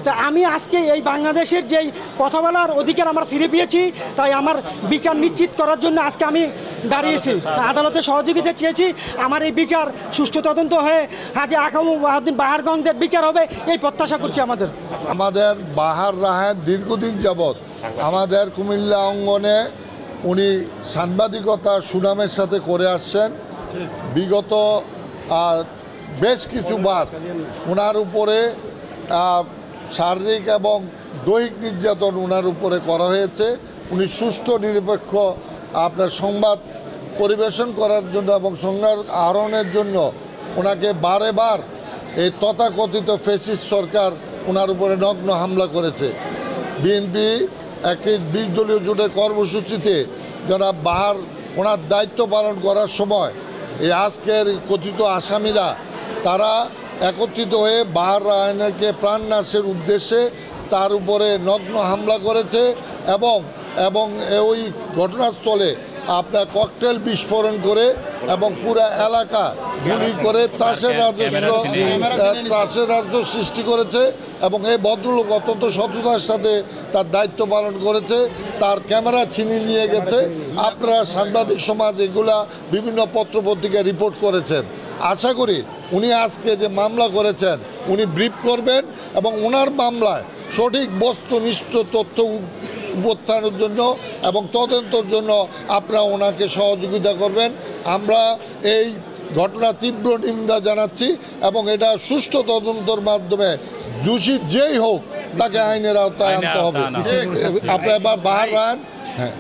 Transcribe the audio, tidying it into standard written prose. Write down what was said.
তা আমি আজকে এই বাংলাদেশের যেই কথা বলার অধিকার আমরা ফিরে পেয়েছি, তাই আমার বিচার নিশ্চিত করার জন্য আজকে আমি দাঁড়িয়েছি। আদালতে সহযোগিতা চেয়েছি, আমার এই বিচার সুষ্ঠু তদন্ত হয়ে হাজী আকামু ওয়াহিউদ্দিন বাহারগঞ্জের বিচার হবে এই প্রত্যাশা করছি। আমাদের বাহার রাহেন দীর্ঘদিন যাবৎ আমাদের কুমিল্লা অঙ্গনে উনি সাংবাদিকতা সুনামের সাথে করে আসছেন। বিগত বেশ কিছুবার ওনার উপরে শারীরিক এবং দৈহিক নির্যাতন ওনার উপরে করা হয়েছে। উনি সুষ্ঠু নিরপেক্ষ আপনার সংবাদ পরিবেশন করার জন্য এবং সংবাদ আহরণের জন্য ওনাকে বারে বার এই তথাকথিত ফ্যাসিস্ট সরকার ওনার উপরে নগ্ন হামলা করেছে। বিএনপি একটি 20 দলীয় জোটের কর্মসূচিতে যারা বাহার ওনার দায়িত্ব পালন করার সময় এই আজকের কথিত আসামিরা তারা একত্রিত হয়ে বাহার রায়হানকে প্রাণনাশের উদ্দেশ্যে তার উপরে নগ্ন হামলা করেছে এবং ওই ঘটনাস্থলে আপনার ককটেল বিস্ফোরণ করে এবং পুরো এলাকা গুলি করে ত্রাসের রাজ্য সৃষ্টি করেছে। এবং এই ভদ্রলোক অত্যন্ত সততার সাথে তার দায়িত্ব পালন করেছে, তার ক্যামেরা ছিনিয়ে নিয়ে গেছে। আপনারা সাংবাদিক সমাজ এগুলা বিভিন্ন পত্রপত্রিকায় রিপোর্ট করেছেন। আশা করি উনি আজকে যে মামলা করেছেন উনি ব্রিফ করবেন এবং ওনার মামলায় সঠিক বস্তুনিষ্ঠ তথ্য উত্থানের জন্য এবং তদন্তের জন্য আপনারা ওনাকে সহযোগিতা করবেন। আমরা এই ঘটনা তীব্র নিন্দা জানাচ্ছি এবং এটা সুষ্ঠু তদন্তের মাধ্যমে দোষী যেই হোক তাকে আইনের আওতায় আনতে হবে। আপনারা এবার বাহার রান। হ্যাঁ।